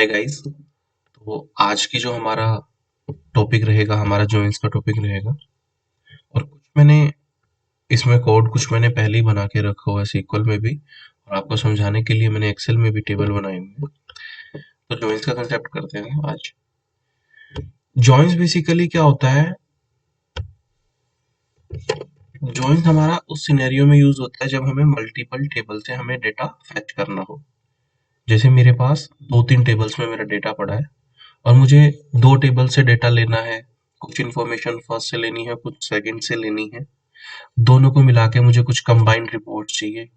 Hi guys. तो आज की जो हमारा टॉपिक रहेगा, हमारा जॉइंस का टॉपिक रहेगा। और कुछ मैंने इसमें कोड कुछ मैंने पहले ही बना के रखा हुआ है सीक्वल में भी, और आपको समझाने के लिए मैंने एक्सेल में भी टेबल बनाए हुए हैं। तो जॉइंस का कंसेप्ट करते हैं आज। जॉइंस बेसिकली क्या होता है? जॉइंस हमारा उस सिनेरियो में यूज होता है जब हमें मल्टीपल टेबल से हमें डेटा फेच करना हो। जैसे मेरे पास दो तीन टेबल्स में मेरा डेटा पड़ा है और मुझे दो टेबल से डेटा लेना है। कुछ इन्फॉर्मेशन फर्स्ट से लेनी है, कुछ सेकंड से लेनी है। दोनों को मिला के मुझे कुछ कंबाइंड रिपोर्ट चाहिए।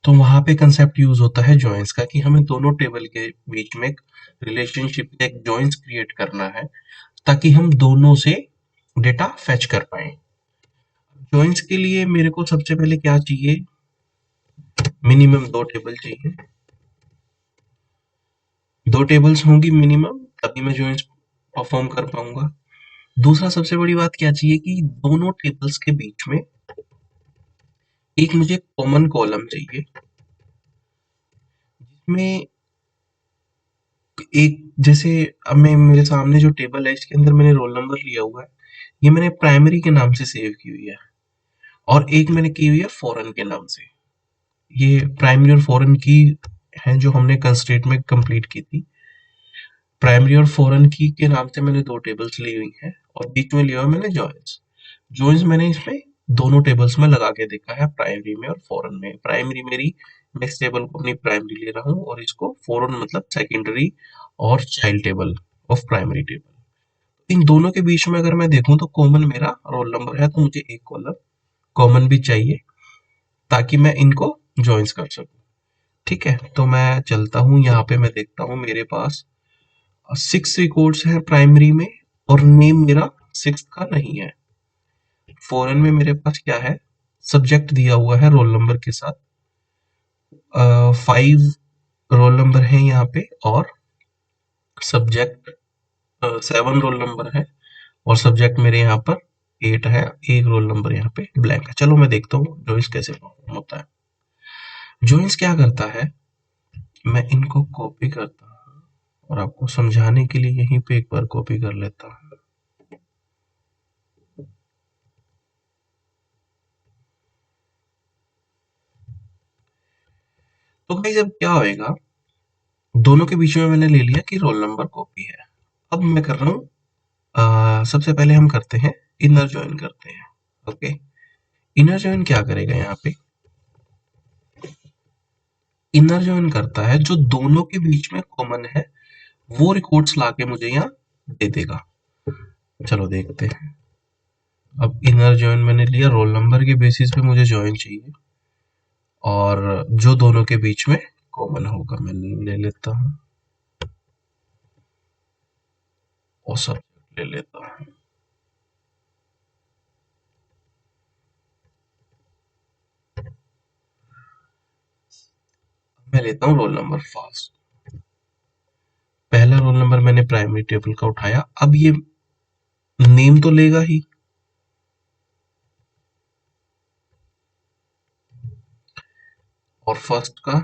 तो वहां पे कंसेप्ट यूज होता है जॉइंस का, कि हमें दोनों टेबल के बीच में एक रिलेशनशिप, एक जॉइंस क्रिएट करना है ताकि हम दोनों से डेटा फेच कर पाए। जॉइंस के लिए मेरे को सबसे पहले क्या चाहिए? मिनिमम दो टेबल चाहिए। दो टेबल्स होंगी मिनिमम, तभी मैं जॉइंस परफॉर्म कर पाऊंगा। दूसरा सबसे बड़ी बात क्या चाहिए कि दोनों टेबल्स के बीच में एक मुझे कॉमन कॉलम चाहिए, जिसमें एक, जैसे अब मैं, मेरे सामने जो टेबल है इसके अंदर मैंने रोल नंबर लिया हुआ है। ये मैंने प्राइमरी के नाम से सेव की हुई है, और एक मैंने की हुई है फॉरेन के नाम से। ये प्राइमरी और फॉरेन की है जो हमने कंस्ट्रेंट में कंप्लीट की थी। प्राइमरी और फॉरेन की के नाम से मैंने दो टेबल्स ली हुई हैं, और बीच में लिया हुआ मैंने जॉइंस। जॉइंस मैंने इसमें दोनों टेबल्स में लगा के देखा है, प्राइमरी में और फॉरेन में। प्राइमरी मेरी, मैं इस टेबल को अपनी प्राइमरी ले रहा हूँ, और इसको फॉरेन मतलब सेकेंडरी और child table of primary table. इन दोनों के बीच में अगर मैं देखूं तो कॉमन मेरा रोल नंबर है, तो मुझे एक कॉलम कॉमन भी चाहिए ताकि मैं इनको जॉइंस कर सकूं। ठीक है, तो मैं चलता हूँ, यहाँ पे मैं देखता हूँ मेरे पास 6 रिकॉर्ड्स हैं प्राइमरी में, और नेम मेरा 6 का नहीं है। फॉरेन में मेरे पास क्या है? सब्जेक्ट दिया हुआ है रोल नंबर के साथ। 5 रोल नंबर है यहाँ पे, और सब्जेक्ट 7 रोल नंबर है, और सब्जेक्ट मेरे यहाँ पर 8 है। एक रोल नंबर यहाँ पे ब्लैंक है। चलो मैं देखता हूँ जॉइंस कैसे परफॉर्म होता है। जॉइंस क्या करता है, मैं इनको कॉपी करता हूँ और आपको समझाने के लिए यहीं पे एक बार कॉपी कर लेता हूँ। तो भाई जब क्या होएगा, दोनों के बीच में मैंने ले लिया कि रोल नंबर कॉपी है। अब मैं कर रहा हूँ, सबसे पहले हम करते हैं इनर जॉइन करते हैं। ओके, इनर जॉइन क्या करेगा यहाँ पे? इनर जॉइन करता है जो दोनों के बीच में कॉमन है, वो रिकॉर्ड्स लाके मुझे यहाँ दे देगा। चलो देखते हैं। अब इनर जॉइन मैंने लिया, रोल नंबर के बेसिस पे मुझे जॉइन चाहिए, और जो दोनों के बीच में कॉमन होगा मैं नेम ले लेता हूँ, और सब्जेक्ट ले लेता हूँ। मैं लेता हूँ रोल नंबर फर्स्ट। पहला रोल नंबर मैंने प्राइमरी टेबल का उठाया। अब ये नेम तो लेगा ही, और फर्स्ट का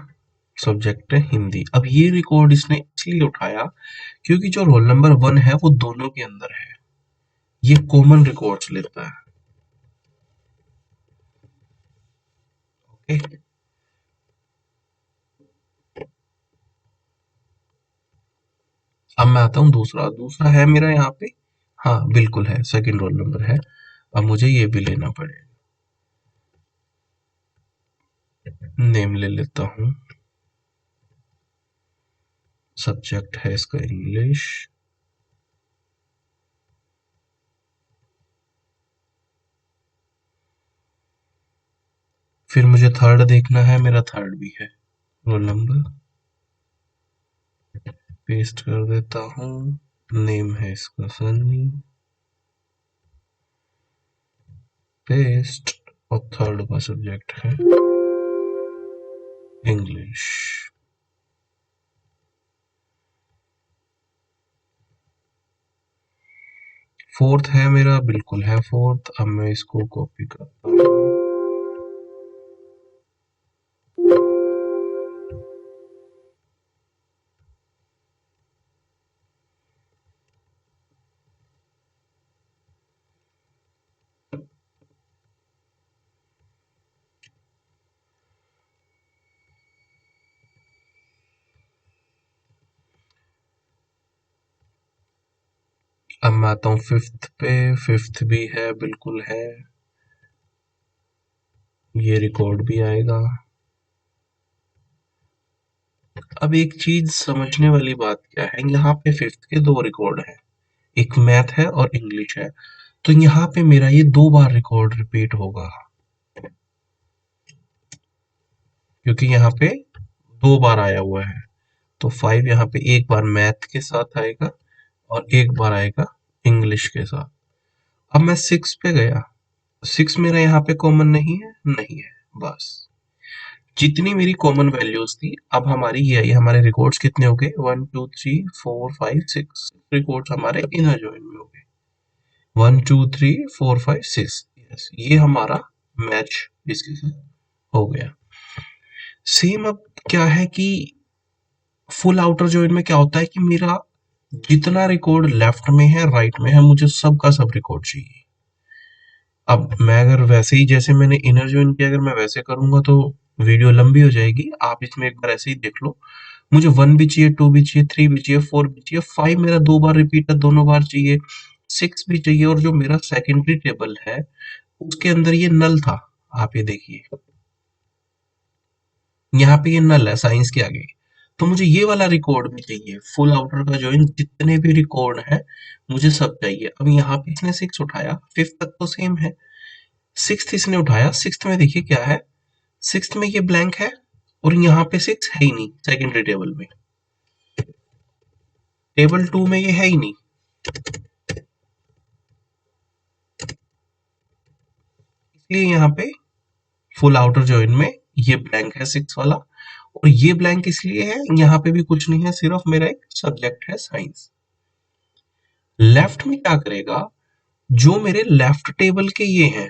सब्जेक्ट है हिंदी। अब ये रिकॉर्ड इसने इसलिए उठाया क्योंकि जो रोल नंबर 1 है वो दोनों के अंदर है। ये कॉमन रिकॉर्ड्स लेता है। ओके, अब मैं आता हूँ दूसरा। दूसरा है मेरा यहाँ पे, हाँ बिल्कुल है, सेकंड रोल नंबर है। अब मुझे ये भी लेना पड़ेगा। नेम ले लेता हूँ, सब्जेक्ट है इसका इंग्लिश। फिर मुझे थर्ड देखना है, मेरा थर्ड भी है रोल नंबर। पेस्ट कर देता हूँ, नेम है इसका सन्नी। पेस्ट, और थर्ड का सब्जेक्ट है इंग्लिश। फोर्थ है मेरा, बिल्कुल है फोर्थ। अब मैं इसको कॉपी करता हूँ, अब मैं आता हूँ फिफ्थ पे। फिफ्थ भी है, बिल्कुल है, ये रिकॉर्ड भी आएगा। अब एक चीज समझने वाली बात क्या है, यहाँ पे फिफ्थ के दो रिकॉर्ड है, एक मैथ है और इंग्लिश है। तो यहाँ पे मेरा ये दो बार रिकॉर्ड रिपीट होगा, क्योंकि यहाँ पे दो बार आया हुआ है। तो 5 यहाँ पे एक बार मैथ के साथ आएगा और एक बार आएगा इंग्लिश के साथ। अब मैं 6 पे गया, 6 मेरा यहाँ पे कॉमन नहीं है, नहीं है। बस जितनी मेरी कॉमन वैल्यूज थी, अब हमारी ये हमारे रिकॉर्ड्स कितने हो गए, 1 2 3 4 5 6 रिकॉर्ड्स हमारे इनर जॉइन में हो गए। 1 2 3 4 5 6, यस, ये हमारा मैच इसके साथ हो गया। सेम अब क्या है कि फुल आउटर जॉइन में क्या होता है कि मेरा जितना रिकॉर्ड लेफ्ट में है, राइट में है, मुझे सबका सब रिकॉर्ड चाहिए। अब मैं अगर वैसे ही जैसे मैंने इनर जॉइन किया, अगर मैं वैसे करूंगा तो वीडियो लंबी हो जाएगी। आप इसमें एक बार ऐसे ही देख लो। मुझे 1 भी चाहिए, 2 भी चाहिए, 3 भी चाहिए, 4 भी चाहिए, 5 मेरा दो बार रिपीट है, दोनों बार चाहिए, 6 भी चाहिए। और जो मेरा सेकेंडरी टेबल है उसके अंदर ये नल था, आप ये देखिए, यहाँ पे ये नल है साइंस के आगे। तो मुझे ये वाला रिकॉर्ड भी चाहिए, फुल आउटर का जॉइन जितने भी रिकॉर्ड है मुझे सब चाहिए। अब यहाँ पे इसने 6 उठाया, फिफ्थ तक तो सेम है, सिक्स्थ इसने उठाया, सिक्स्थ में देखिए क्या है, सिक्स्थ में ये ब्लैंक है और यहाँ पे 6 है ही नहीं सेकेंडरी टेबल में, टेबल 2 में ये है ही नहीं। इसलिए यहाँ पे फुल आउटर जॉइन में ये ब्लैंक है 6 वाला। और ये ब्लैंक इसलिए है, यहाँ पे भी कुछ नहीं है, सिर्फ मेरा एक सब्जेक्ट है साइंस। लेफ्ट में क्या करेगा, जो मेरे लेफ्ट टेबल के ये हैं,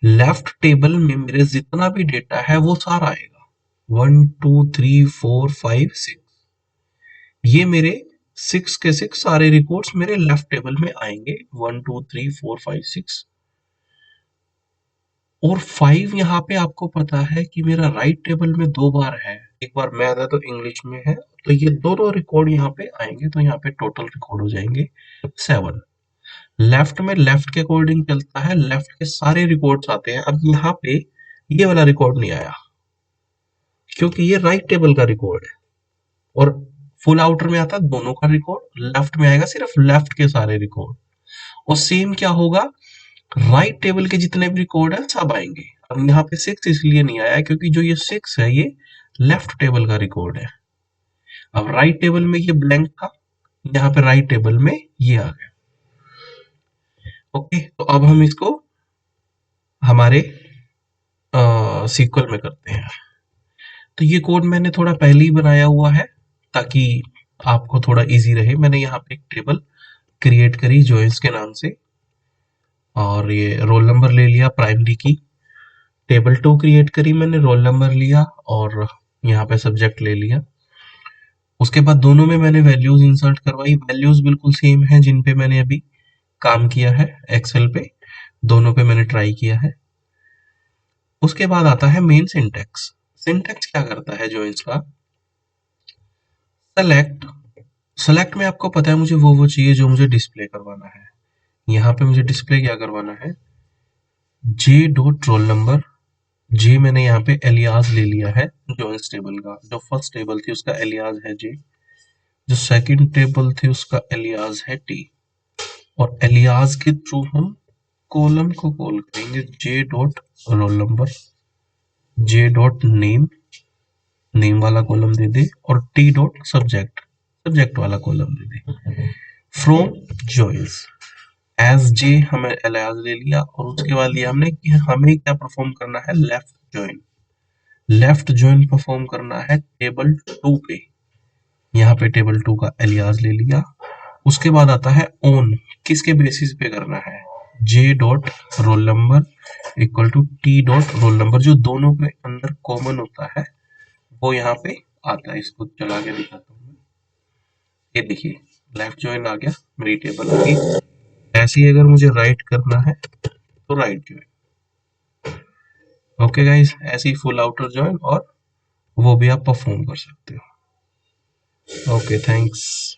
लेफ्ट टेबल में मेरे जितना भी डेटा है वो सारा आएगा, 1 2 3 4 5 6, ये मेरे 6 के 6 सारे रिकॉर्ड्स मेरे लेफ्ट टेबल में आएंगे, 1 2 3 4 5 6। और 5 यहाँ पे आपको पता है कि मेरा राइट टेबल में दो बार है, एक बार मैथ है तो इंग्लिश में है, तो ये दोनों रिकॉर्ड यहाँ पे आएंगे, तो यहाँ पे टोटल रिकॉर्ड हो जाएंगे 7। लेफ्ट में लेफ्ट के अकॉर्डिंग चलता है, लेफ्ट के सारे रिकॉर्ड्स आते हैं। अब यहाँ पे ये वाला रिकॉर्ड नहीं आया क्योंकि ये राइट टेबल का रिकॉर्ड है, और फुल आउटर में आता है दोनों का रिकॉर्ड, लेफ्ट में आएगा सिर्फ लेफ्ट के सारे रिकॉर्ड। और सेम क्या होगा, राइट टेबल के जितने भी रिकॉर्ड है सब आएंगे। अब यहाँ पे 6 इसलिए नहीं आया क्योंकि जो ये 6 है ये लेफ्ट टेबल का रिकॉर्ड है। अब राइट टेबल में ये ब्लैंक था, यहाँ पे राइट टेबल में ये आ गया। ओके, तो अब हम इसको हमारे सीक्वल में करते हैं। तो ये कोड मैंने थोड़ा पहले ही बनाया हुआ है ताकि आपको थोड़ा इजी रहे। मैंने यहाँ पे एक टेबल क्रिएट करी जॉइंस के नाम से, और ये रोल नंबर ले लिया प्राइमरी की। टेबल 2 क्रिएट करी मैंने, रोल नंबर लिया और यहाँ पे सब्जेक्ट ले लिया। उसके बाद दोनों में मैंने वैल्यूज इंसर्ट करवाई, वैल्यूज बिल्कुल सेम है जिन पे मैंने अभी काम किया है एक्सेल पे, दोनों पे मैंने ट्राई किया है। उसके बाद आता है मेन सिंटैक्स। सिंटैक्स क्या करता है जॉइंस का, सेलेक्ट, सेलेक्ट में आपको पता है मुझे वो चाहिए जो मुझे डिस्प्ले करवाना है। यहाँ पे मुझे डिस्प्ले क्या करवाना है, जे डॉट रोल नंबर। जे मैंने यहाँ पे एलियास ले लिया है जॉइंस टेबल का, जो फर्स्ट टेबल थी उसका एलियास है जे, जो सेकंड टेबल थी उसका एलियास है टी। और एलियास के थ्रू हम कॉलम को कॉल करेंगे, J dot roll number, J dot name, name वाला कॉलम दे दे, और टी डॉट सब्जेक्ट, सब्जेक्ट वाला कॉलम दे दे। फ्रॉम जॉइंस एज जे हमें एलियास ले लिया, और उसके बाद लिया हमने कि हमें क्या परफॉर्म करना है, left join. Left join perform करना है टेबल 2 पे, यहाँ पे टेबल 2 का एलियास ले लिया। उसके बाद आता है ऑन, किसके बेसिस पे करना है, J dot roll number equal to T dot roll number, जो दोनों के अंदर कॉमन होता है वो यहाँ पे आता है। इसको चला के दिखाता हूँ, ये देखिए लेफ्ट जॉइन आ गया, मेरी टेबल आ गई। ऐसे ही अगर मुझे राइट करना है तो राइट जॉइन। ओके गाइस, ऐसे ही फुल आउटर जॉइन और वो भी आप परफॉर्म कर सकते हो। Okay, thanks.